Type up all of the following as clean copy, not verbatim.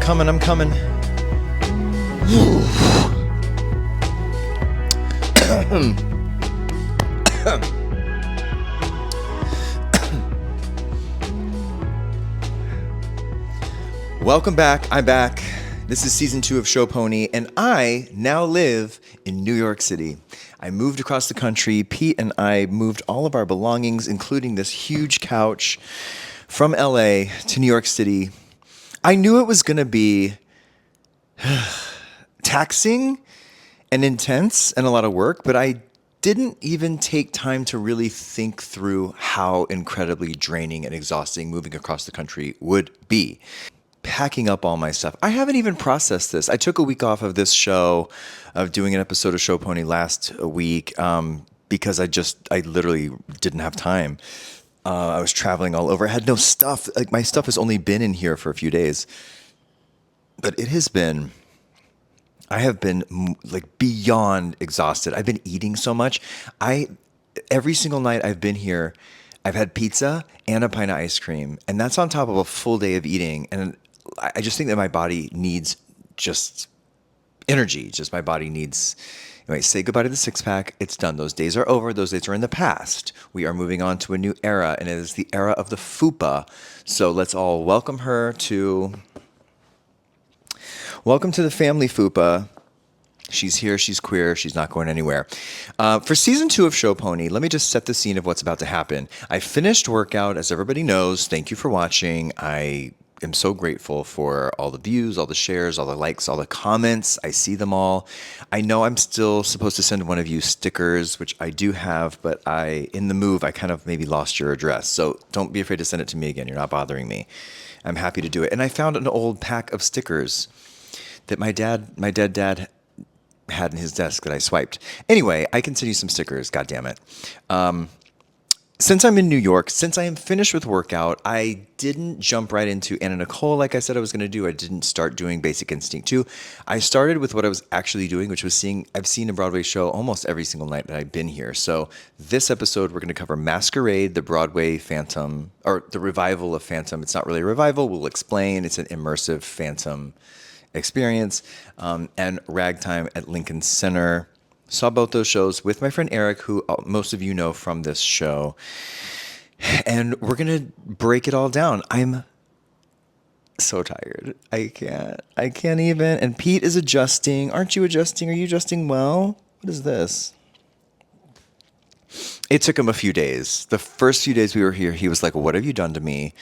I'm coming. Welcome back. I'm back. This is season 2 of Show Pony, and I now live in New York City. I moved across the country. Pete and I moved all of our belongings, including this huge couch, from LA to New York City. I knew it was going to be taxing and intense and a lot of work, but I didn't even take time to really think through how incredibly draining and exhausting moving across the country would be. Packing up all my stuff. I haven't even processed this. I took a week off of this show, of doing an episode of Show Pony last week, because I literally didn't have time. I was traveling all over. I had no stuff. Like, my stuff has only been in here for a few days. But I have been like beyond exhausted. I've been eating so much. Every single night I've been here, I've had pizza and a pint of ice cream. And that's on top of a full day of eating. And I just think that my body needs just energy. Just my body needs... Anyway, say goodbye to the six-pack. It's done. Those days are over. Those days are in the past. We are moving on to a new era, and it is the era of the fupa. So let's all welcome her to... Welcome to the family fupa. She's here. She's queer. She's not going anywhere. For season 2 of Show Pony, let me just set the scene of what's about to happen. I finished workout, as everybody knows. Thank you for watching. I am so grateful for all the views, all the shares, all the likes, all the comments. I see them all. I know I'm still supposed to send one of you stickers, which I do have, but in the move, I kind of maybe lost your address. So don't be afraid to send it to me again. You're not bothering me. I'm happy to do it. And I found an old pack of stickers that my dead dad had in his desk that I swiped. Anyway, I can send you some stickers. God damn it. Since I'm in New York, since I am finished with workout, I didn't jump right into Anna Nicole like I said I was going to do. I didn't start doing Basic Instinct 2. I started with what I was actually doing, which was I've seen a Broadway show almost every single night that I've been here. So this episode, we're going to cover Masquerade, the Broadway Phantom, or the revival of Phantom. It's not really a revival. We'll explain. It's an immersive Phantom experience. And Ragtime at Lincoln Center. Saw both those shows with my friend Eric, who most of you know from this show. And we're going to break it all down. I'm so tired. I can't even. And Pete is adjusting. Aren't you adjusting? Are you adjusting well? What is this? It took him a few days. The first few days we were here, he was like, what have you done to me?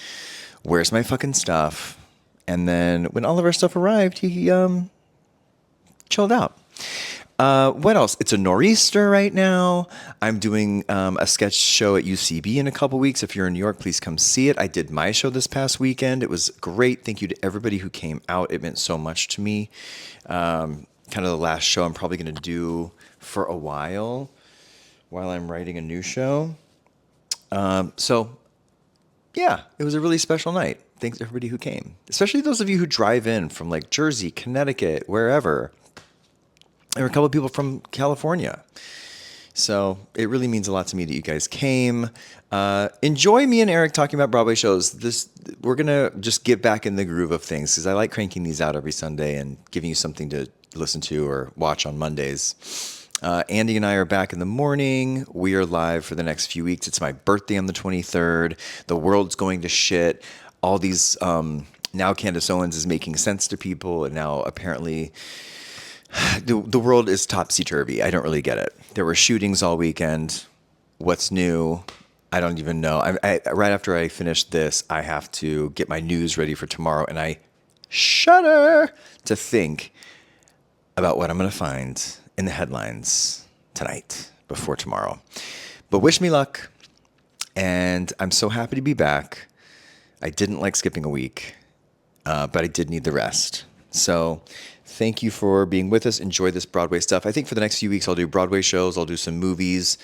Where's my fucking stuff? And then when all of our stuff arrived, he chilled out. What else? It's a nor'easter right now. I'm doing a sketch show at UCB in a couple weeks. If you're in New York, please come see it. I did my show this past weekend. It was great. Thank you to everybody who came out. It meant so much to me. Kind of the last show I'm probably going to do for a while I'm writing a new show. So, yeah, it was a really special night. Thanks to everybody who came, especially those of you who drive in from like Jersey, Connecticut, wherever. There were a couple of people from California. So it really means a lot to me that you guys came. Enjoy me and Eric talking about Broadway shows. We're going to just get back in the groove of things because I like cranking these out every Sunday and giving you something to listen to or watch on Mondays. Andy and I are back in the morning. We are live for the next few weeks. It's my birthday on the 23rd. The world's going to shit. All these, now Candace Owens is making sense to people. And now apparently... The world is topsy-turvy. I don't really get it. There were shootings all weekend. What's new? I don't even know. Right after I finish this, I have to get my news ready for tomorrow, and I shudder to think about what I'm going to find in the headlines tonight before tomorrow. But wish me luck, and I'm so happy to be back. I didn't like skipping a week, but I did need the rest. So... thank you for being with us. Enjoy this Broadway stuff. I think for the next few weeks, I'll do Broadway shows. I'll do some movies.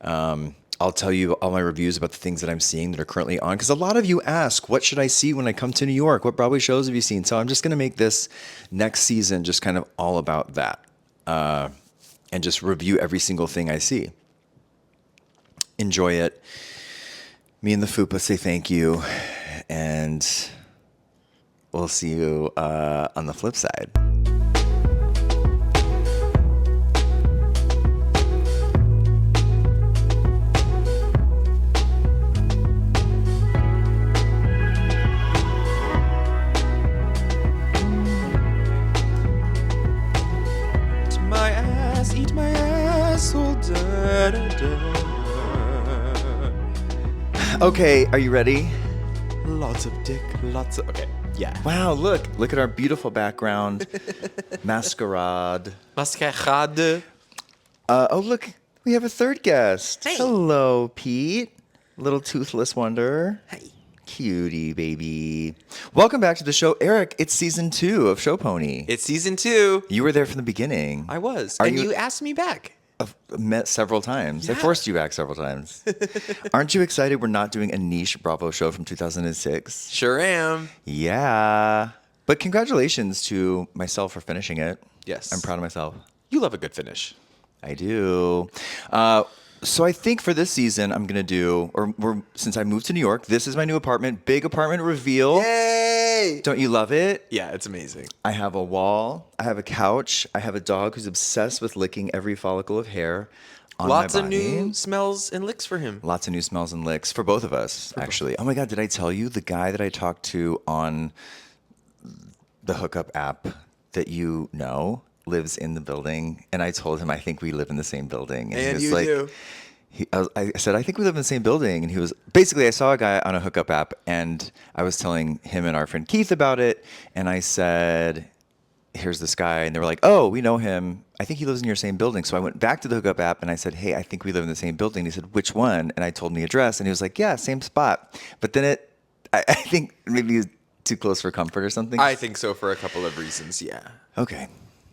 I'll tell you all my reviews about the things that I'm seeing that are currently on. Because a lot of you ask, what should I see when I come to New York? What Broadway shows have you seen? So I'm just going to make this next season just kind of all about that. And just review every single thing I see. Enjoy it. Me and the Fupa say thank you. And we'll see you on the flip side. Eat my ass, oh, da, da, da. Okay, are you ready? Lots of dick, lots of... Okay, yeah. Wow, look at our beautiful background. Masquerade. Masquerade. Oh, look, we have a third guest. Hey. Hello, Pete. Little toothless wonder. Hey. Cutie, baby. Welcome back to the show. Eric, it's season 2 of Show Pony. It's season 2. You were there from the beginning. I was. Are and you- you asked me back. I've met several times. I Yeah. forced you back several times. Aren't you excited we're not doing a niche Bravo show from 2006? Sure am. Yeah. But congratulations to myself for finishing it. Yes. I'm proud of myself. You love a good finish. I do. So I think for this season, I'm going to do, since I moved to New York, this is my new apartment, big apartment reveal. Yay! Don't you love it? Yeah, it's amazing. I have a wall. I have a couch. I have a dog who's obsessed with licking every follicle of hair on Lots my of body. new smells and licks for him. Lots of new smells and licks for both of us, actually. Oh my God, did I tell you the guy that I talked to on the hookup app that you know lives in the building? And I told him, I think we live in the same building. And he was you like, do. I said, I think we live in the same building. And he was, basically, I saw a guy on a hookup app and I was telling him and our friend Keith about it. And I said, here's this guy. And they were like, oh, we know him. I think he lives in your same building. So I went back to the hookup app and I said, hey, I think we live in the same building. And he said, which one? And I told him the address. And he was like, yeah, same spot. But then I think maybe he's too close for comfort or something. I think so for a couple of reasons, yeah. Okay.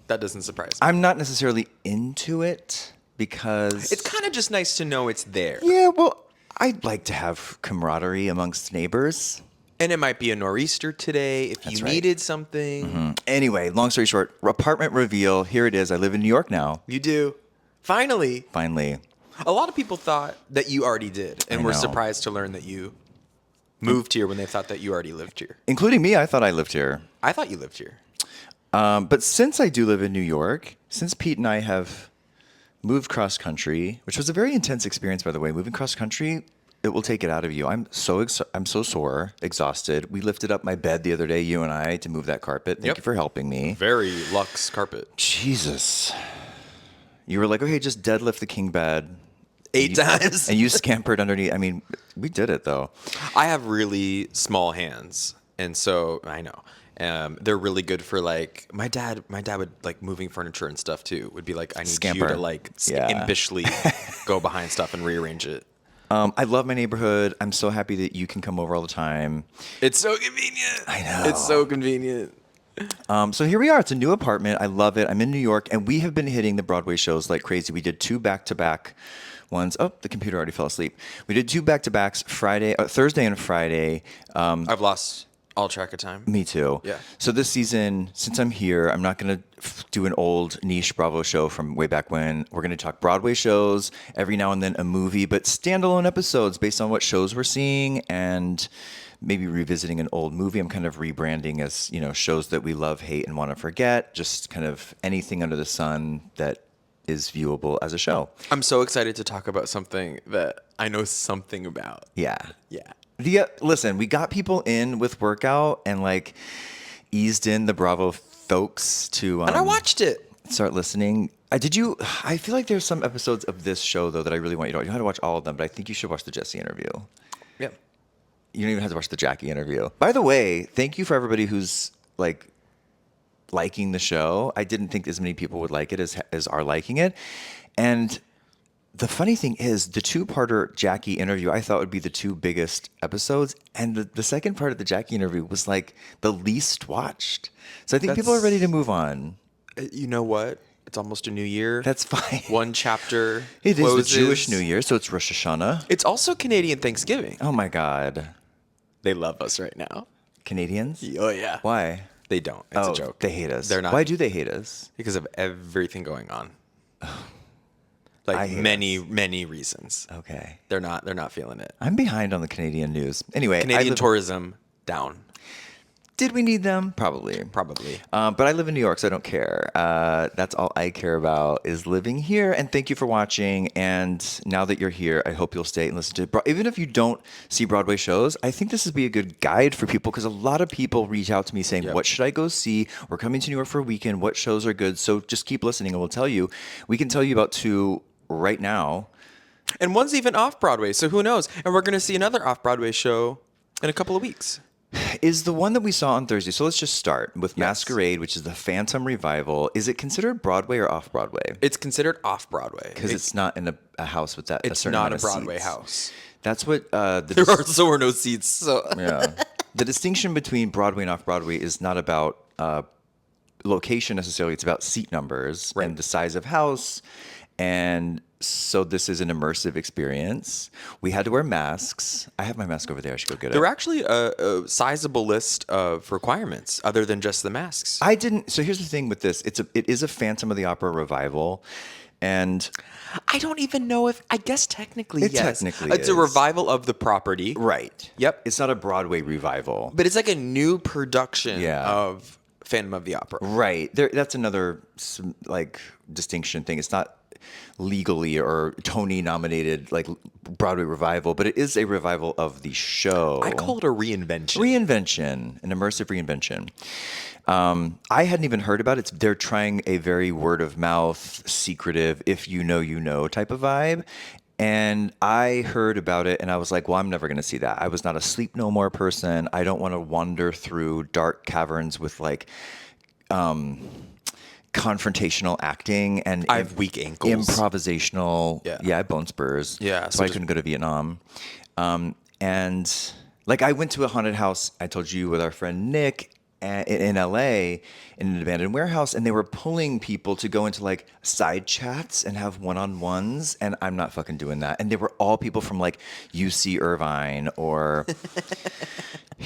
That doesn't surprise me. I'm not necessarily into it because It's kind of just nice to know it's there. yeah, well, I'd like to have camaraderie amongst neighbors. And it might be a nor'easter today if That's you right. needed something. Anyway, long story short, apartment reveal. Here it is. I live in New York now. You do. Finally. Finally. A lot of people thought that you already did and I were know. surprised to learn that you moved here when they thought that you already lived here. Including me, I thought I lived here. I thought you lived here. But since I do live in New York, since Pete and I have moved cross country, which was a very intense experience, by the way, moving cross country, it will take it out of you. I'm so sore, exhausted. We lifted up my bed the other day, you and I, to move that carpet. Thank Yep. you for helping me. Very luxe carpet. Jesus. You were like, okay, just deadlift the king bed. 8 times. And you scampered underneath. I mean, we did it, though. I have really small hands, and so I know they're really good for like my dad would like moving furniture and stuff too. Would be like, I need Scamper. you to like Yeah. impishly go behind stuff and rearrange it. I love my neighborhood. I'm so happy that you can come over all the time. It's so convenient. I know. It's so convenient. So here we are. It's a new apartment. I love it. I'm in New York, and we have been hitting the Broadway shows like crazy. We did 2 back-to-back ones. Oh, the computer already fell asleep. We did 2 back-to-backs Thursday and Friday. I've lost all track of time. Me too. Yeah. So this season, since I'm here, I'm not going to do an old niche Bravo show from way back when. We're going to talk Broadway shows, every now and then a movie, but standalone episodes based on what shows we're seeing and maybe revisiting an old movie. I'm kind of rebranding as, shows that we love, hate, and want to forget. Just kind of anything under the sun that is viewable as a show. I'm so excited to talk about something that I know something about. Yeah. Yeah. Listen, we got people in with workout and like eased in the Bravo folks to And I watched it. start listening. I feel like there's some episodes of this show though that I really want you to watch. You don't have to watch all of them, but I think you should watch the Jesse interview. Yep. You don't even have to watch the Jackie interview. By the way, thank you for everybody who's like liking the show. I didn't think as many people would like it as are liking it. And the funny thing is, the 2-parter Jackie interview, I thought would be the 2 biggest episodes. And the second part of the Jackie interview was like the least watched. So I think people are ready to move on. You know what? It's almost a new year. That's fine. One chapter It closes. is the Jewish New Year, so it's Rosh Hashanah. It's also Canadian Thanksgiving. Oh my God. They love us right now. Canadians? Oh, yeah. Why? They don't. It's a joke. They hate us. They're not. Why do they hate us? Because of everything going on. I Like hate many reasons. Okay. They're not feeling it. I'm behind on the Canadian news. Anyway, Canadian tourism down. Did we need them? Probably. Probably. But I live in New York, so I don't care. That's all I care about is living here. And thank you for watching. And now that you're here, I hope you'll stay and listen to even if you don't see Broadway shows, I think this would be a good guide for people because a lot of people reach out to me saying, what should I go see? We're coming to New York for a weekend. What shows are good? So just keep listening and we'll tell you. We can tell you about 2 right now. And one's even off Broadway, so who knows? And we're going to see another off Broadway show in a couple of weeks. Is the one that we saw on Thursday. So let's just start with Masquerade, which is the Phantom revival. Is it considered Broadway or off Broadway? It's considered off Broadway Because it's not in a house with that. It's a certain not amount a of Broadway seats. house. That's what There also were no seats. So yeah. The distinction between Broadway and off Broadway is not about location necessarily. It's about seat numbers and the size of house. And so this is an immersive experience. We had to wear masks. I have my mask over there. I should go get it. there were actually a sizable list of requirements other than just the masks. I didn't. So here's the thing with this. It is a Phantom of the Opera revival. And I don't even know if, I guess technically, It yes. technically It's a is. revival of the property. right. Yep. It's not a Broadway revival. But it's like a new production Yeah. of Phantom of the Opera. Right. That's another like distinction thing. It's not legally or Tony nominated like Broadway revival, but it is a revival of the show. I call it a reinvention. Reinvention, an immersive reinvention. I hadn't even heard about it. They're trying a very word of mouth, secretive, if you know type of vibe. And I heard about it and I was like, well, I'm never going to see that. I was not a Sleep No More person. I don't want to wander through dark caverns with like confrontational acting and I have weak ankles. improvisational. Yeah. I have bone spurs. Yeah, So I couldn't go to Vietnam. And like I went to a haunted house, I told you, with our friend Nick in LA in an abandoned warehouse, and they were pulling people to go into like side chats and have one-on-ones, and I'm not fucking doing that. And they were all people from like UC Irvine or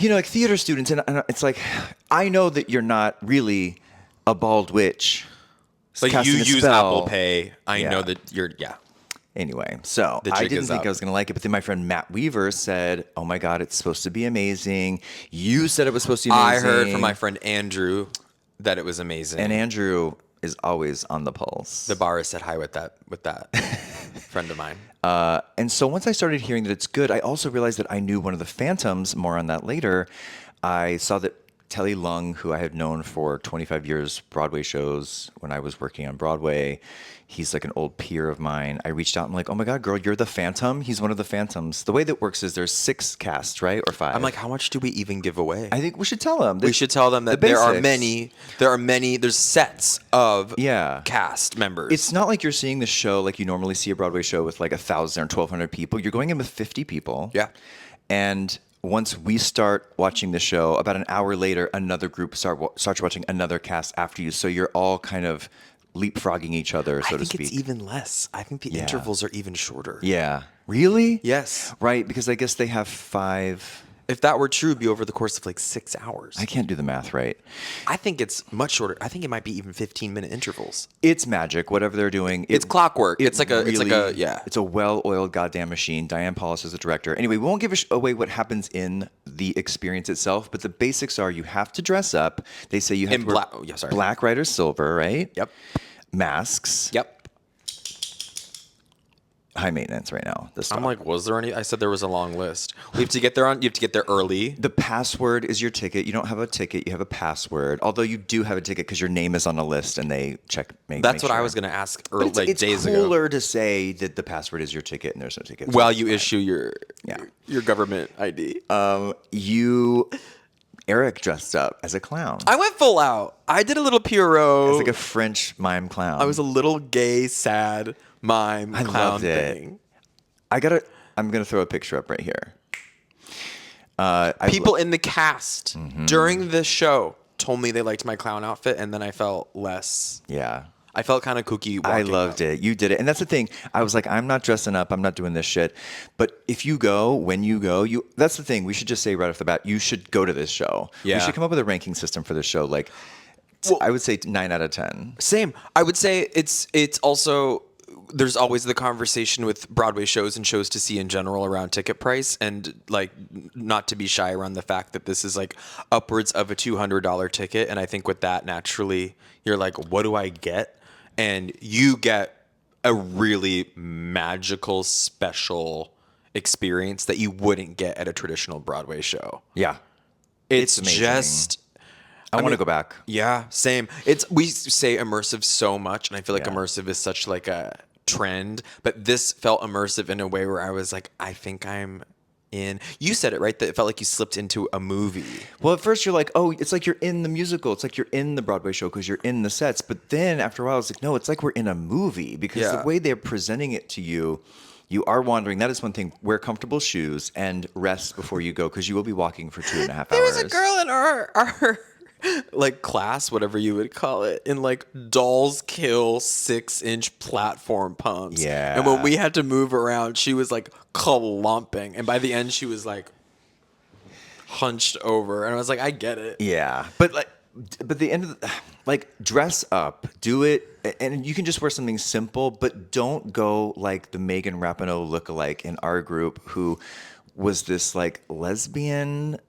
like theater students, and it's like I know that you're not really a bald witch. Like casting you a use spell. Apple Pay. I Yeah. know that you're, Anyway, so The I jig didn't is think up. I was going to like it, but then my friend Matt Weaver said, oh my God, it's supposed to be amazing. You said it was supposed to be I amazing. heard from my friend Andrew that it was amazing. And Andrew is always on the pulse. the bar is set high with that friend of mine. And so once I started hearing that it's good, I also realized that I knew one of the Phantoms, more on that later. I saw that Telly Lung, who I had known for 25 years, Broadway shows when I was working on Broadway. He's like an old peer of mine. I reached out and I'm like, oh my God, girl, you're the Phantom? He's one of the Phantoms. The way that works is there's 6 casts, right? Or 5. I'm like, how much do we even give away? I think we should tell them. We should tell them that the there are basics. there's sets of Yeah. cast members. It's not like you're seeing the show like you normally see a Broadway show with like 1,000 or 1,200 people. You're going in with 50 people. Yeah. And once we start watching the show, about an hour later, another group starts watching another cast after you. So you're all kind of leapfrogging each other, so I to think speak. it's even less. I think the intervals are even shorter. Yeah. Really? Yes. Right, because I guess they have 5. If that were true, it'd be over the course of like 6 hours. I can't do the math right. I think it's much shorter. I think it might be even 15-minute intervals. It's magic, whatever they're doing. It's clockwork. It's like a yeah. It's a well-oiled goddamn machine. Diane Paulus is the director. Anyway, we won't give away what happens in the experience itself, but the basics are you have to dress up. They say you have In to wear black- oh, yeah, sorry. black, red, or silver, right? Yep. Masks. Yep. High maintenance right now. This I'm stuff. like, was there any? I said there was a long list. You have to get there early. The password is your ticket. You don't have a ticket. You have a password. Although you do have a ticket because your name is on a list and they check. That's what I was going to ask But it's, it's days ago. cooler to say that the password is your ticket and there's no ticket. So While it's you fine. issue your government ID. Eric dressed up as a clown. I went full out. I did a little Pierrot. It's like a French mime clown. I was a little gay, sad mime I clown loved it. thing. I'm gonna throw a picture up right here. People in the cast Mm-hmm. during the show told me they liked my clown outfit, and then I felt less. Yeah. I felt kind of kooky. I walking loved out. it. You did it. And that's the thing. I was like, I'm not dressing up. I'm not doing this shit. But if you go, when you go, that's the thing. We should just say right off the bat, you should go to this show. Yeah. We should come up with a ranking system for this show. Like, Well- I would say 9 out of 10. Same. I would say it's also there's always the conversation with Broadway shows and shows to see in general around ticket price, and like not to be shy around the fact that this is like upwards of a $200 ticket. And I think with that, naturally, you're like, what do I get? And you get a really magical, special experience that you wouldn't get at a traditional Broadway show. Yeah. It's amazing. just... I want to go back. Yeah, same. We say immersive so much, and I feel like Yeah. immersive is such like a trend, but this felt immersive in a way where I was like, I think I'm in. You said it right, that it felt like you slipped into a movie. Well, at first you're like, oh, it's like you're in the musical. It's like you're in the Broadway show because you're in the sets. But then after a while, I was like, no, it's like we're in a movie because the Yeah. way they're presenting it to you, you are wandering. That is one thing. Wear comfortable shoes and rest before you go because you will be walking for 2.5 hours. There was a girl in our like class, whatever you would call it, in like Dolls Kill 6-inch platform pumps. Yeah. And when we had to move around, she was like clumping. And by the end, she was like hunched over. And I was like, I get it. Yeah, but the end of like dress up, do it, and you can just wear something simple, but don't go like the Megan Rapinoe lookalike in our group, who was this like lesbian.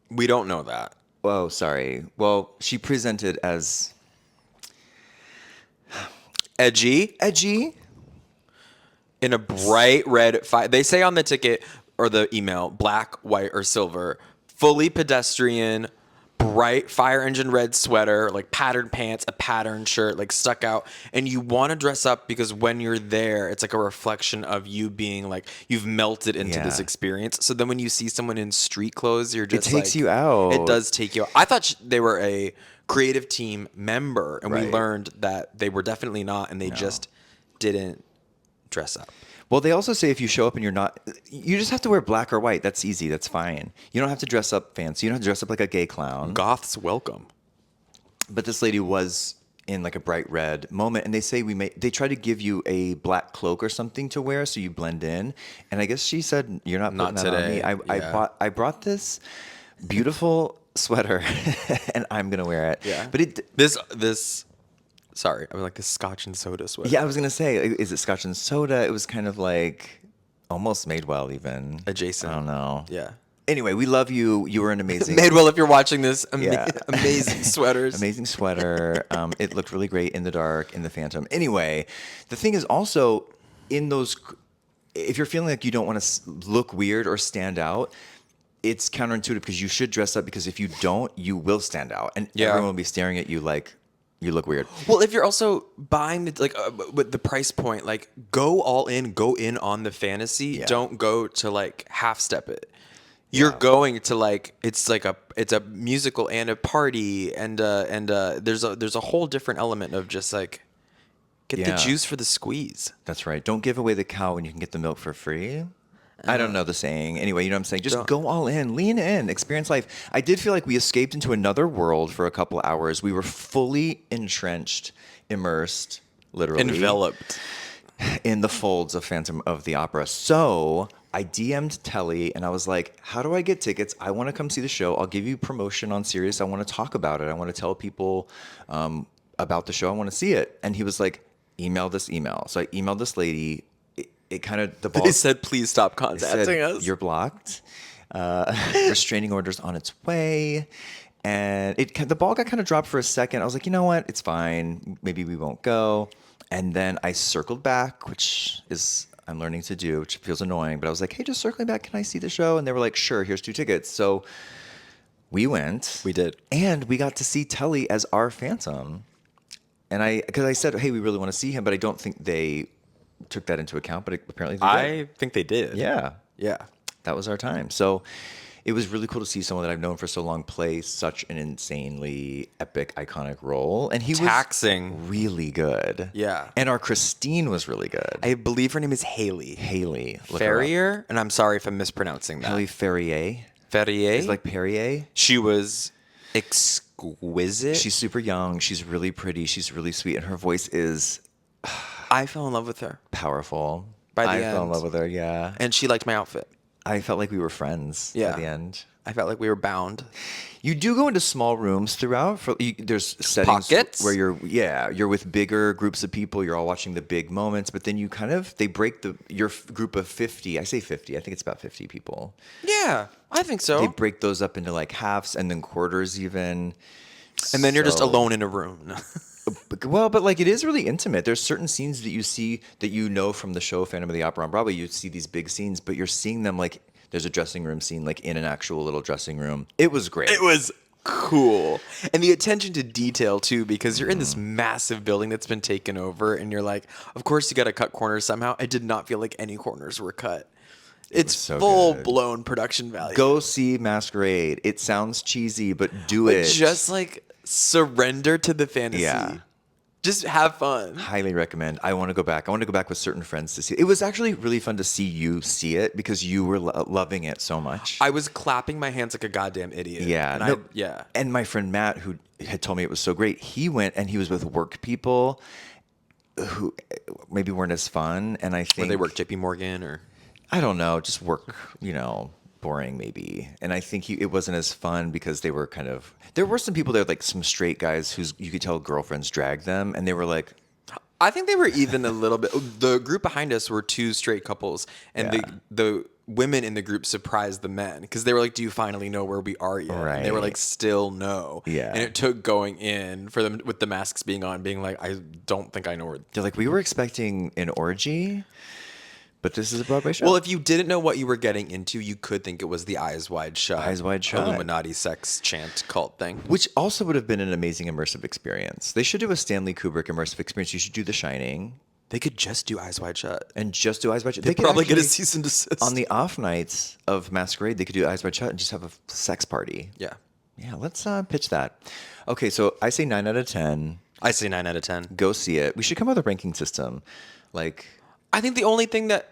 We don't know that. Oh, sorry. Well, she presented as Edgy in a bright red they say on the ticket or the email, black, white, or silver, fully pedestrian, bright fire engine red sweater, like patterned pants, a patterned shirt, like stuck out. And you want to dress up because when you're there, it's like a reflection of you being like, you've melted into this Yeah. experience. So then when you see someone in street clothes, you're just takes like, you out. It does take you out. I thought they were a creative team member, and we Right. learned that they were definitely not, and they just didn't dress up. Well, they also say if you show up and you're not, you just have to wear black or white. That's easy. That's fine. You don't have to dress up fancy. You don't have to dress up like a gay clown. Goths welcome. But this lady was in like a bright red moment, and they say they try to give you a black cloak or something to wear so you blend in. And I guess she said, "You're not putting Not that today." on me." I brought this beautiful sweater, and I'm gonna wear it. Yeah. But This sorry, I mean like this Scotch and soda sweater. yeah, I was gonna say, is it Scotch and soda? It was kind of like almost Madewell even. Adjacent. I don't know. Yeah. Anyway, we love you. You were an amazing. Madewell, if you're watching this, Yeah. amazing sweaters. Amazing sweater. It looked really great in the dark, in the Phantom. Anyway, the thing is also in those, if you're feeling like you don't want to look weird or stand out, it's counterintuitive because you should dress up, because if you don't, you will stand out. And Yeah. everyone will be staring at you like you look weird. Well, if you're also buying the, like with the price point, like go all in, go in on the fantasy. Yeah. Don't go to like half step it. You're going to like it's a musical and a party and there's a whole different element of just like get the Yeah. juice for the squeeze. That's right. Don't give away the cow when you can get the milk for free. I don't know the saying. Anyway, you know what I'm saying? Just go all in, lean in, experience life. I did feel like we escaped into another world for a couple hours. We were fully entrenched, immersed, literally. Enveloped. In the folds of Phantom of the Opera. So I DM'd Telly and I was like, how do I get tickets? I want to come see the show. I'll give you promotion on Sirius. I want to talk about it. I want to tell people about the show. I want to see it. And he was like, email this email. So I emailed this lady. It kind of, the ball They said, please stop said, contacting us. you're blocked. Restraining orders on its way. And the ball got kind of dropped for a second. I was like, you know what? It's fine. Maybe we won't go. And then I circled back, which is I'm learning to do, which feels annoying. But I was like, hey, just circling back. Can I see the show? And they were like, sure, here's 2 tickets. So we went. We did. And we got to see Telly as our Phantom. And because I said, hey, we really want to see him. But I don't think they took that into account. But apparently they did. I think they did. Yeah. Yeah. That was our time. So it was really cool to see someone that I've known for so long play such an insanely epic, iconic role. And he Taxing. was really good. Yeah. And our Christine was really good. I believe her name is Haley. Haley. Look her up. Ferrier? And I'm sorry if I'm mispronouncing that. Haley Ferrier. Ferrier? It's like Perrier. She was exquisite. She's super young. She's really pretty. She's really sweet. And her voice is I fell in love with her. powerful. By the I fell in end. love with her, yeah. And she liked my outfit. I felt like we were friends Yeah. at the end. I felt like we were bound. You do go into small rooms throughout. There's settings Pockets? where you're with bigger groups of people. You're all watching the big moments, but then they break your group of 50. I say 50. I think it's about 50 people. Yeah, I think so. They break those up into like halves and then quarters even. And then you're just So- alone in a room. Well, but like it is really intimate. There's certain scenes that you see that you know from the show Phantom of the Opera on Broadway. You see these big scenes, but you're seeing them like there's a dressing room scene like in an actual little dressing room. It was great. It was cool. And the attention to detail too, because you're in this massive building that's been taken over and you're like, of course you got to cut corners somehow. I did not feel like any corners were cut. It's so full good. blown production value. Go see Masquerade. It sounds cheesy, but do it. Just like surrender to the fantasy. Yeah. Just have fun. Highly recommend. I want to go back. I want to go back with certain friends to see it. It was actually really fun to see you see it because you were loving it so much. I was clapping my hands like a goddamn idiot. Yeah. And No, And my friend Matt, who had told me it was so great, he went and he was with work people who maybe weren't as fun. And I think Where they work JP Morgan or I don't know, just work, boring maybe. And I think it wasn't as fun because they were there were some people there, like some straight guys who's you could tell girlfriends dragged them, and they were like, I think they were even a little bit. The group behind us were two straight couples, and Yeah. the women in the group surprised the men because they were like, "Do you finally know where we are yet?" And they were Right. like, "Still no." Yeah. And it took going in for them with the masks being on, being like, "I don't think I know where." they're like, we were expecting an orgy, but this is a Broadway show. Well, if you didn't know what you were getting into, you could think it was the Eyes Wide Shut, Eyes Wide Shut. Illuminati sex chant cult thing. Which also would have been an amazing immersive experience. They should do a Stanley Kubrick immersive experience. You should do The Shining They could just do Eyes Wide Shut. and just do Eyes Wide Shut. They could probably get a actually- cease and desist. on the off nights of Masquerade. They could do Eyes Wide Shut and just have a sex party. Yeah. Yeah, let's pitch that. Okay, so I say 9 out of 10. I say 9 out of 10. Go see it. We should come up with a ranking system. Like, I think the only thing that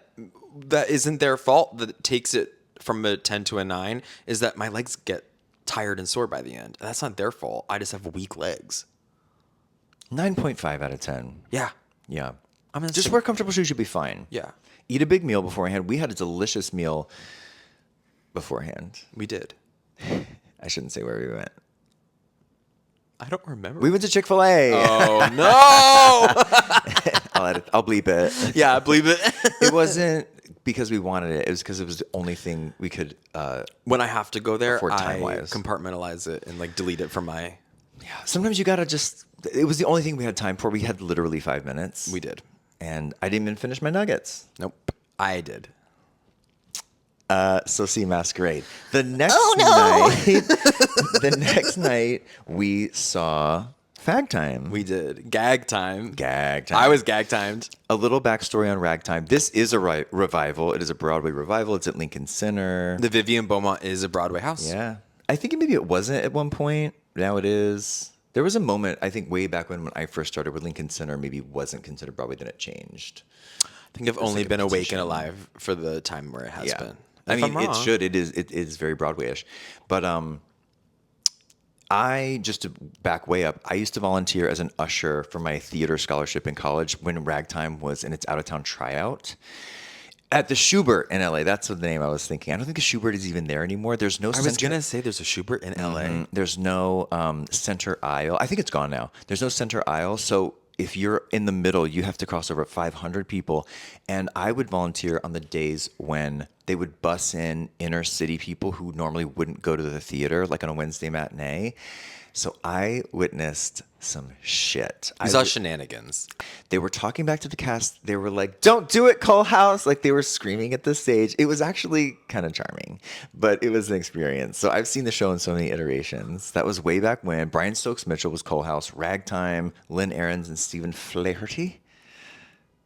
isn't their fault that takes it from a 10 to a 9 is that my legs get tired and sore by the end. That's not their fault. I just have weak legs. 9.5 out of 10. Yeah. Yeah. I'm gonna Just say- wear comfortable shoes, you'll be fine. Yeah. Eat a big meal beforehand. We had a delicious meal beforehand. We did. I shouldn't say where we went. I don't remember. We went to Chick-fil-A. Oh, no. I'll bleep it. Yeah, I believe it. It wasn't because we wanted it. It was because it was the only thing we could. When I have to go there, Afford I time-wise. compartmentalize it and like delete it from my... Sometimes you gotta just. It was the only thing we had time for. We had literally 5 minutes. We did. And I didn't even finish my nuggets. Nope. I did. So see Masquerade. The next night, the next night we saw Fag Time. We did. Gag time. Gag Time. I was gag timed. A little backstory on Ragtime. This is a revival. It is a Broadway revival. It's at Lincoln Center. The Vivian Beaumont is a Broadway house. Yeah. I think maybe it wasn't at one point. Now it is. There was a moment, I think, way back when I first started where Lincoln Center maybe wasn't considered Broadway, then it changed. I think I've only like a been awake petition. and alive for the time where it has been. I If mean, I'm it wrong. should. It is very Broadway-ish. But I, just to back way up, I used to volunteer as an usher for my theater scholarship in college when Ragtime was in its out-of-town tryout. At the Schubert in LA. That's the name I was thinking. I don't think the Schubert is even there anymore. There's no I was center. going to say there's a Schubert in LA. There's no center aisle. I think it's gone now. There's no center aisle. So if you're in the middle, you have to cross over 500 people. And I would volunteer on the days when they would bus in inner city people who normally wouldn't go to the theater, like on a Wednesday matinee. So I witnessed some shit. You saw shenanigans. They were talking back to the cast. They were like, "Don't do it, Cole House." Like they were screaming at the stage. It was actually kind of charming, but it was an experience. So I've seen the show in so many iterations. That was way back when Brian Stokes Mitchell was Cole House, Ragtime, Lynn Ahrens, and Stephen Flaherty.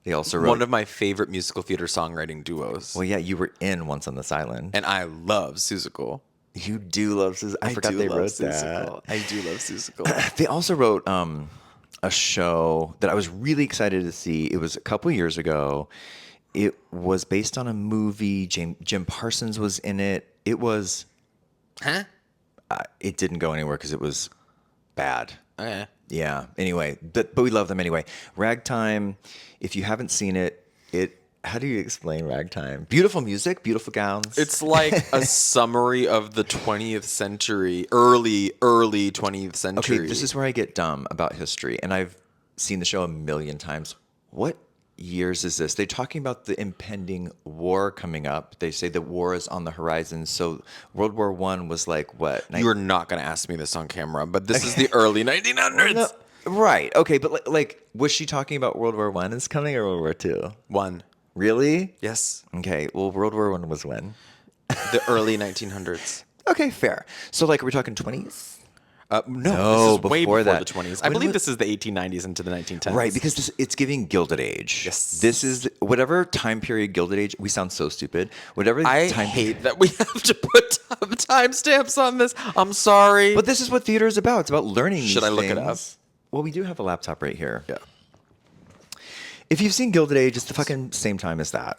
They also wrote. One of my favorite musical theater songwriting duos. Well, yeah, you were in Once on this Island. And I love Seussical. You do love Susan. I forgot do they love wrote Seussical. I do love Seussical. that. They also wrote a show that I was really excited to see. It was a couple years ago. It was based on a movie. Jim Parsons was in it. It was. Huh? It didn't go anywhere because it was bad. Okay. Yeah. Anyway, but we love them anyway. Ragtime. If you haven't seen it, How do you explain Ragtime? Beautiful music, beautiful gowns. It's like a summary of the 20th century, early 20th century. Okay, this is where I get dumb about history, and I've seen the show a million times. What years is this? They're talking about the impending war coming up. They say the war is on the horizon. So World War I was like what? You are not going to ask me this on camera, but this is the early 1900s. No, right. Okay, but like, was she talking about World War I is coming or World War II? One. Really? Yes. Okay. Well, World War I was when? The early 1900s. Okay, fair. So like, are we talking 20s? No, this is way before before that. the 20s. I believe this is the 1890s into the 1910s. Right, because it's giving Gilded Age. Yes. This is whatever time period Gilded Age. We sound so stupid. Whatever I time hate that we have to put timestamps on this. I'm sorry. But this is what theater is about. It's about learning. Should these I look it things. up? Well, we do have a laptop right here. Yeah. If you've seen Gilded Age, it's the fucking same time as that.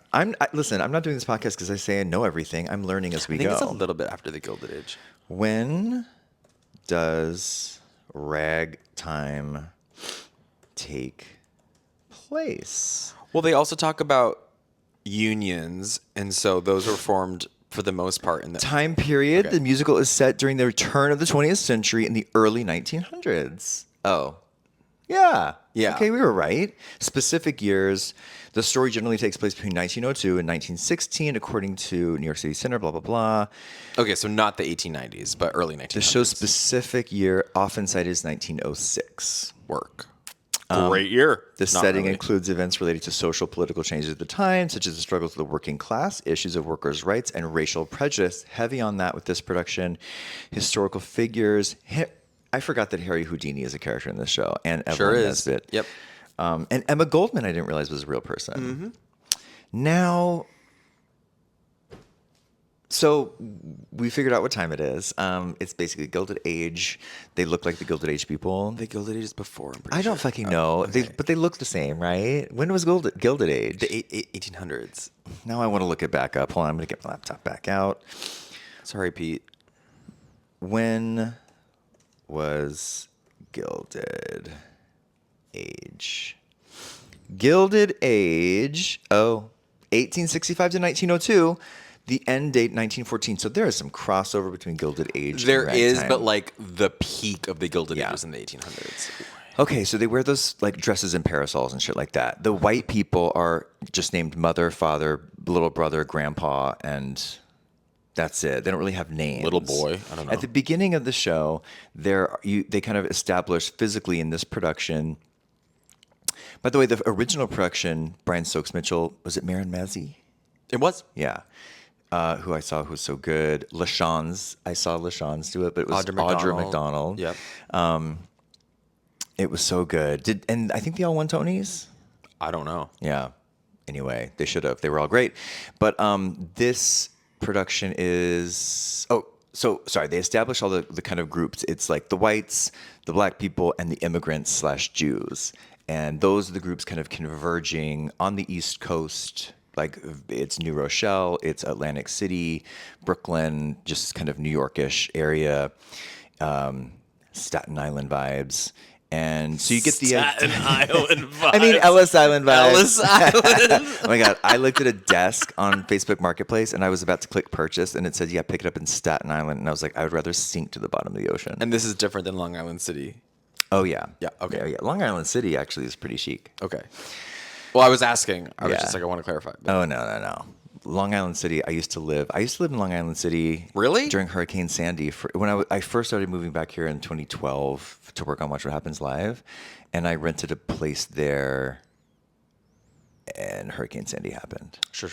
Listen, I'm not doing this podcast because I say I know everything. I'm learning as we I think go. it's a little bit after the Gilded Age. When does Ragtime take place? Well, they also talk about unions, and so those were formed for the most part in the Time period. Okay. The musical is set during the return of the 20th century in the early 1900s. Oh. Yeah. Yeah. Okay, we were right. Specific years. The story generally takes place between 1902 and 1916, according to New York City Center, blah, blah, blah. Okay, so not the 1890s, but early 1900s. The show's specific year, often cited, is 1906. Work. Great year. The Not setting really. includes events related to social political changes at the time, such as the struggles of the working class, issues of workers' rights, and racial prejudice. Heavy on that with this production. Historical figures. I forgot that Harry Houdini is a character in this show, and Evelyn Sure is. Nesbit. Yep. And Emma Goldman, I didn't realize was a real person. Mm-hmm. Now, so we figured out what time it is. It's basically Gilded Age. They look like the Gilded Age people. The Gilded Age is before. I'm pretty I don't sure. fucking know. Okay. But they look the same, right? When was Gilded Age? The 1800s. Now I want to look it back up. Hold on, I'm going to get my laptop back out. Sorry, Pete. When was Gilded Age? Gilded Age, 1865 to 1902. The end date, 1914. So there is some crossover between Gilded Age There and is, Ragtime. but like the peak of the Gilded Yeah. Age was in the 1800s. Okay, so they wear those like dresses and parasols and shit like that. The white people are just named mother, father, little brother, grandpa, and that's it. They don't really have names. Little boy, I don't know. At the beginning of the show, they kind of establish physically in this production. By the way, the original production, Brian Stokes Mitchell, was it Marin Mazzie? It was. Yeah. Who I saw who was so good. LaShawne's. I saw LaShawne's do it, but it was Audra Audra McDonald. McDonald. Yep. It was so good. And I think they all won Tonys. I don't know. Yeah. Anyway, they should have. They were all great. But this production is sorry, they established all the kind of groups. It's like the whites, the black people, and the immigrants / Jews. And those are the groups kind of converging on the East Coast. Like it's New Rochelle, it's Atlantic City, Brooklyn, just kind of New Yorkish area, Staten Island vibes. And so you get the Staten Island vibes. I mean Ellis Island vibes. Ellis Island. Oh my God. I looked at a desk on Facebook Marketplace and I was about to click purchase and it said, yeah, pick it up in Staten Island. And I was like, I would rather sink to the bottom of the ocean. And this is different than Long Island City. Oh, yeah. Yeah, okay. Yeah. Long Island City actually is pretty chic. Okay. Well, I was asking. I was Yeah. just like, I want to clarify. Oh, no. Long Island City, I used to live in Long Island City. Really? During Hurricane Sandy. When I first started moving back here in 2012 to work on Watch What Happens Live. And I rented a place there and Hurricane Sandy happened. Sure.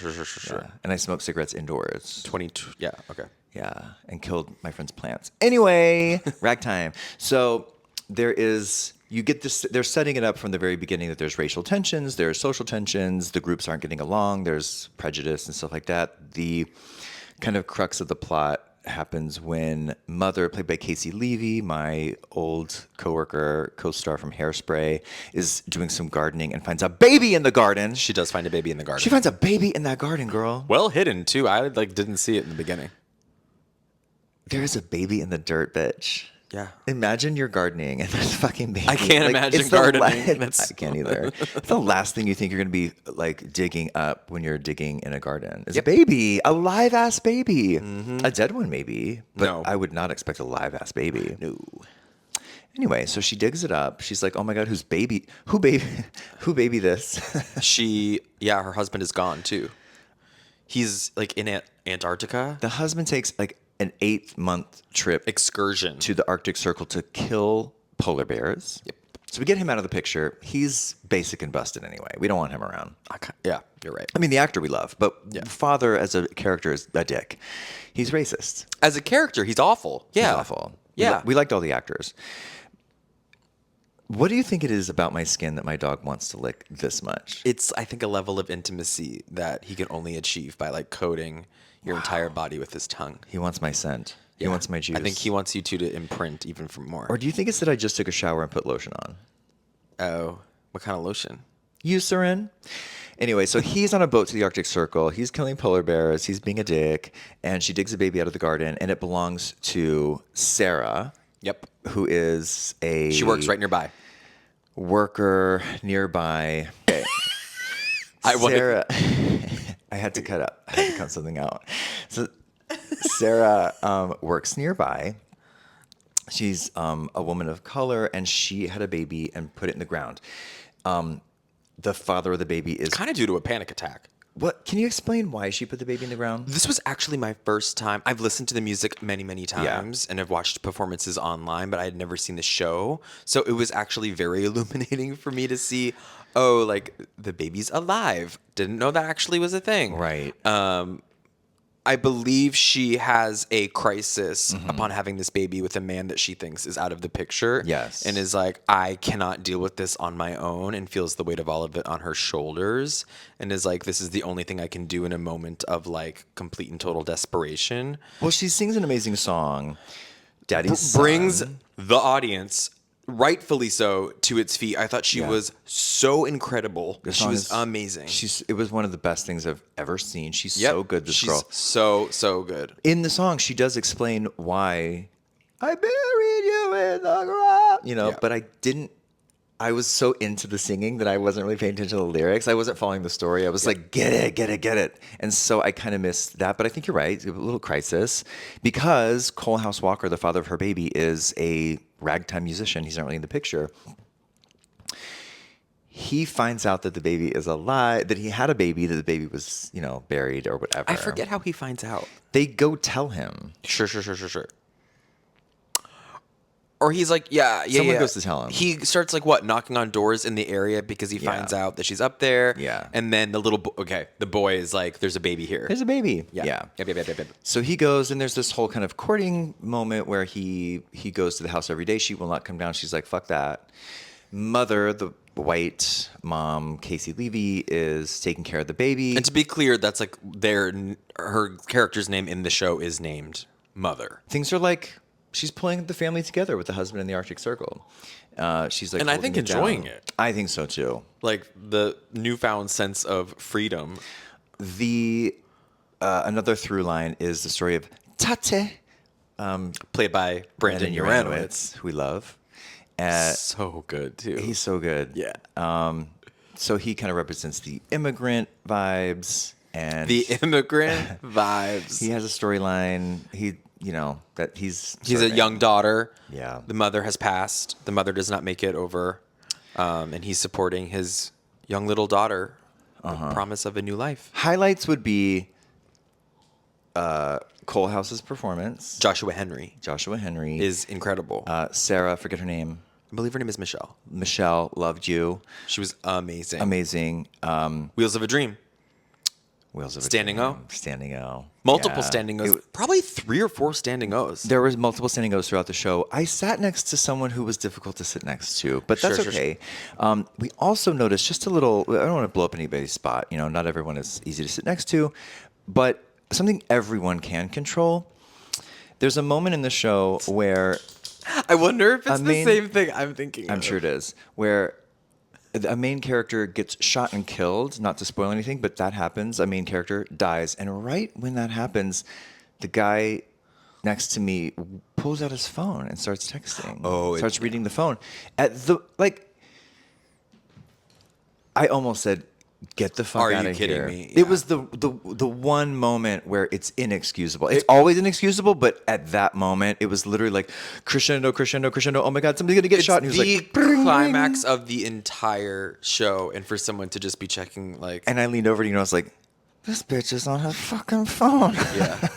Yeah. And I smoked cigarettes indoors. 22. Yeah. Okay. Yeah, and killed my friend's plants. Anyway, Ragtime. So you get this, they're setting it up from the very beginning that there's racial tensions, there's social tensions, the groups aren't getting along, there's prejudice and stuff like that. The kind of crux of the plot happens when Mother, played by Casey Levy, my old coworker, co-star from Hairspray, is doing some gardening and finds a baby in the garden. She does find a baby in the garden. She finds a baby in that garden, girl. well hidden too. I didn't see it in the beginning. There is a baby in the dirt, bitch. Yeah. Imagine you're gardening and there's a fucking baby. I can't imagine it's the gardening. I can't either. It's the last thing you think you're going to be like digging up when you're digging in a garden. Is a baby, a live ass baby. A dead one maybe, but No. I would not expect a live ass baby. No. Anyway, so she digs it up. She's like, "Oh my god, who baby this?" Her husband is gone too. He's like in Antarctica. The husband takes like an 8-month trip Excursion. to the Arctic Circle to kill polar bears. Yep. So we get him out of the picture. He's basic and busted anyway. We don't want him around. Yeah, you're right. I mean, the actor we love, but Yeah. father as a character is a dick. He's racist. As a character, he's awful. Yeah. He's awful. Yeah. We liked all the actors. What do you think it is about my skin that my dog wants to lick this much? It's, I think, a level of intimacy that he can only achieve by like coating your entire body with his tongue. He wants my scent. He Yeah. wants my juice. I think he wants you two to imprint even for more. Or do you think it's that I just took a shower and put lotion on? Oh, what kind of lotion? Eucerin. Anyway, so he's on a boat to the Arctic Circle. He's killing polar bears. He's being a dick. And she digs a baby out of the garden, and it belongs to Sarah. Yep. Who is a... She works right nearby. Worker nearby. Okay. Sarah... I had to cut something out. So Sarah works nearby. She's a woman of color, and she had a baby and put it in the ground. The father of the baby is... Kind of due to a panic attack. What? Can you explain why she put the baby in the ground? This was actually my first time. I've listened to the music many, many times and I've watched performances online, but I had never seen the show. So it was actually very illuminating for me to see, oh, like the baby's alive. Didn't know that actually was a thing. Right. I believe she has a crisis upon having this baby with a man that she thinks is out of the picture. Yes. And is like, I cannot deal with this on my own, and feels the weight of all of it on her shoulders. And is like, this is the only thing I can do in a moment of like complete and total desperation. Well, she sings an amazing song. Daddy's Brings Son. the audience, rightfully so, to its feet. I thought she was so incredible. The She song was is- amazing. It was one of the best things I've ever seen. She's so good, this She's girl. so good. In the song, she does explain why I buried you in the ground. Yeah. But I was so into the singing that I wasn't really paying attention to the lyrics. I wasn't following the story. I was like, get it. And so I kind of missed that. But I think you're right. A little crisis. Because Cole House Walker, the father of her baby, is a ragtime musician. He's not really in the picture. He finds out that the baby is alive, that he had a baby, that the baby was, buried or whatever. I forget how he finds out. They go tell him. Sure. Or he's like, yeah. Someone goes to tell him. He starts like knocking on doors in the area because he finds out that she's up there. Yeah. And then the boy is like, there's a baby here. There's a baby. Yeah. Yep. So he goes, and there's this whole kind of courting moment where he goes to the house every day. She will not come down. She's like, fuck that. Mother, the white mom, Casey Levy, is taking care of the baby. And to be clear, that's like her character's name in the show is named Mother. Things are like she's pulling the family together with the husband in the Arctic Circle. She's like, And I holding think it enjoying down. it. I think so too. Like the newfound sense of freedom. The another through line is the story of Tate, Played by Brandon Uranowitz. who we love. So good too. He's so good. Yeah. So he kind of represents the immigrant vibes and The immigrant vibes. he has a storyline. That he's He's a serving. young daughter. Yeah. The mother has passed. The mother does not make it over. And he's supporting his young little daughter. The promise of a new life. Highlights would be Cole House's performance. Joshua Henry is incredible. Sarah, forget her name. I believe her name is Michelle. Michelle, loved you. She was amazing. Amazing. Wheels of a Dream. Wheels of a Standing Dream. O. Standing O. Multiple Yeah. standing O's. Probably 3 or 4 standing O's. There was multiple standing O's throughout the show. I sat next to someone who was difficult to sit next to, but that's Sure. okay. We also noticed just a little, I don't want to blow up anybody's spot. Not everyone is easy to sit next to, but something everyone can control. There's a moment in the show where I wonder if it's the main- same thing I'm thinking I'm of. sure it is, where a main character gets shot and killed, not to spoil anything, but that happens. A main character dies. And right when that happens, the guy next to me pulls out his phone and starts texting. Oh, starts reading the phone. I almost said, "Get the fuck Are out you of kidding here!" me? It Yeah. was the one moment where it's inexcusable. It's always inexcusable, but at that moment, it was literally like crescendo, crescendo, crescendo. Oh my God, somebody's gonna get shot! And he was the like, "Bring." climax of the entire show, and for someone to just be checking like, And I leaned over to you and I was like, "This bitch is on her fucking phone." yeah,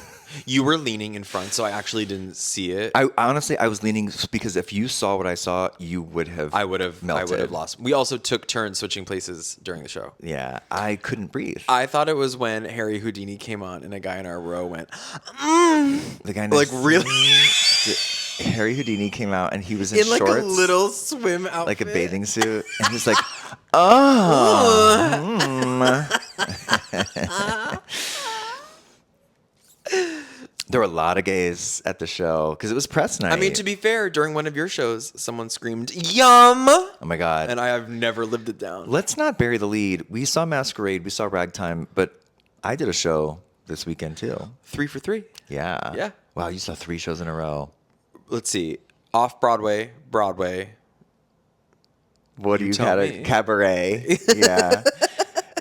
you were leaning in front, so I actually didn't see it. I honestly, I was leaning because if you saw what I saw, you would have. I would have melted. lost. We also took turns switching places during the show. Yeah, I couldn't breathe. I thought it was when Harry Houdini came on and a guy in our row went, The guy like, next- really? Harry Houdini came out and he was in in like shorts, a little swim outfit. like a bathing suit, and he's like, "Oh." There were a lot of gays at the show because it was press night. I mean, to be fair, during one of your shows, someone screamed, "Yum!" oh my God. And I have never lived it down. Let's not bury the lead. We saw Masquerade, we saw Ragtime, but I did a show this weekend too. 3 for 3. Yeah. Yeah. Wow, you saw 3 shows in a row. Let's see. Off Broadway, Broadway. What do you tell had me. a cabaret? Yeah.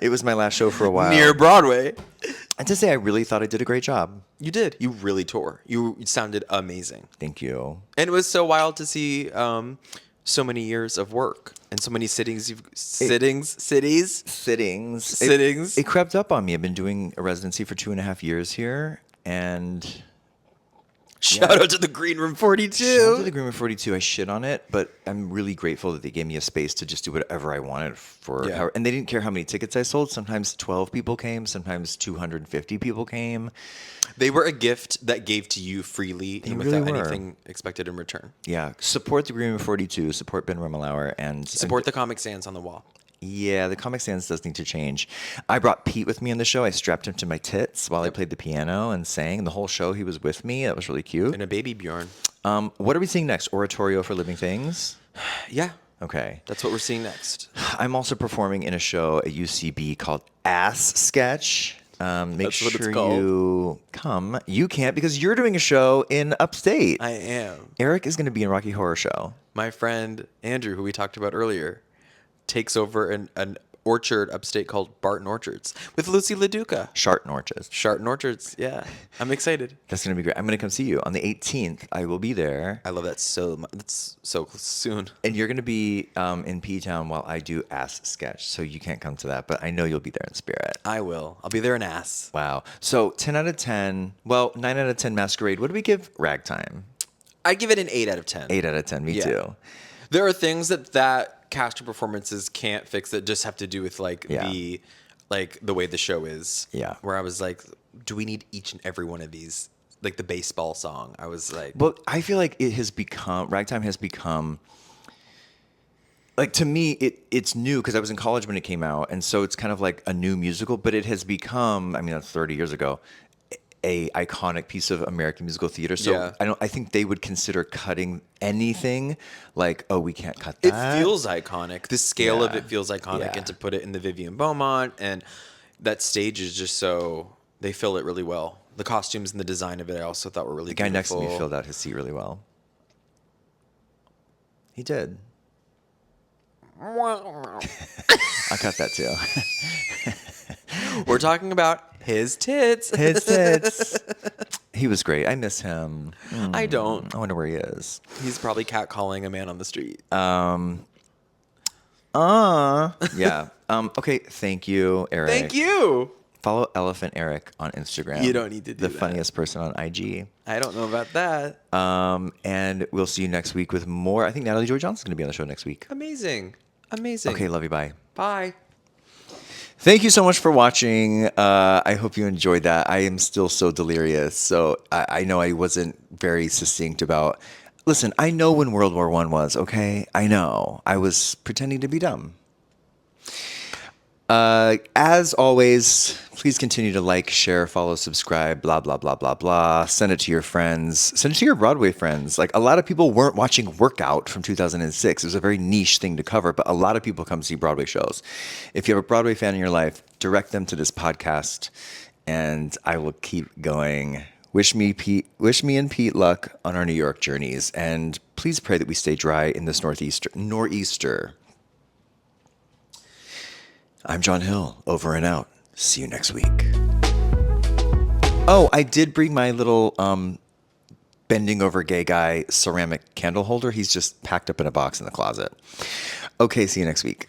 It was my last show for a while. Near Broadway. And to say I really thought I did a great job. You did. You really tore. You sounded amazing. Thank you. And it was so wild to see so many years of work and so many sittings. Sittings. It crept up on me. I've been doing a residency for 2.5 years here, and Shout out to the Green Room 42. shout out to the Green Room 42. I shit on it, but I'm really grateful that they gave me a space to just do whatever I wanted for. Yeah. And they didn't care how many tickets I sold. Sometimes 12 people came. Sometimes 250 people came. They were a gift that gave to you freely and really without were. anything expected in return. Yeah. Support the Green Room 42. Support Ben Rummelauer and Support the comic stands on the wall. Yeah, the Comic Sans does need to change. I brought Pete with me on the show. I strapped him to my tits while I played the piano and sang. The whole show he was with me. That was really cute. And a baby Bjorn. What are we seeing next? Oratorio for Living Things? Yeah. Okay. That's what we're seeing next. I'm also performing in a show at UCB called Ass Sketch. Make That's what it's sure called. you come. You can't because you're doing a show in upstate. I am. Eric is going to be in Rocky Horror Show. My friend Andrew, who we talked about earlier, takes over an orchard upstate called Barton Orchards with Lucy LaDuca. Sharton Orchards. Sharton Orchards. Yeah. I'm excited. That's going to be great. I'm going to come see you on the 18th. I will be there. I love that so much. That's so soon. And you're going to be in P-Town while I do Ass Sketch, so you can't come to that, but I know you'll be there in spirit. I will. I'll be there in ass. Wow. So 10 out of 10, well, 9 out of 10 Masquerade. What do we give Ragtime? I give it an 8 out of 10. 8 out of 10, me Yeah. too. There are things that cast of performances can't fix that just have to do with the way the show is. Yeah. Where I was like, do we need each and every one of these? Like the baseball song. I was like, Well, I feel like Ragtime has become, like to me, it's new because I was in college when it came out. And so it's kind of like a new musical, but it has become, I mean, that's 30 years ago, a iconic piece of American musical theater. So Yeah. I think they would consider cutting anything like, oh, we can't cut it that. feels iconic. The scale of Yeah. it feels iconic. Yeah. And to put it in the Vivian Beaumont and that stage is just so, they fill it really well. The costumes and the design of it I also thought were really The guy next to me beautiful. filled out his seat really well. He did. I'll cut that too. We're talking about his tits. His tits. He was great. I miss him. I don't. I wonder where he is. He's probably catcalling a man on the street. Yeah. Okay. Thank you, Eric. Thank you. Follow Elephant Eric on Instagram. You don't need to do the that. funniest person on IG. I don't know about that. And we'll see you next week with more. I think Natalie Joy Johnson's going to be on the show next week. Amazing. Amazing. Okay. Love you. Bye. Bye. Thank you so much for watching. I hope you enjoyed that. I am still so delirious. So I know I wasn't very succinct about. Listen, I know when World War I was, okay? I know. I was pretending to be dumb. As always, please continue to like, share, follow, subscribe, blah, blah, blah, blah, blah. Send it to your friends. Send it to your Broadway friends. Like, a lot of people weren't watching Workout from 2006. It was a very niche thing to cover, but a lot of people come see Broadway shows. If you have a Broadway fan in your life, direct them to this podcast, and I will keep going Wish me and Pete luck on our New York journeys, and please pray that we stay dry in this nor'easter. I'm John Hill, over and out. See you next week. Oh, I did bring my little bending over gay guy ceramic candle holder. He's just packed up in a box in the closet. Okay, see you next week.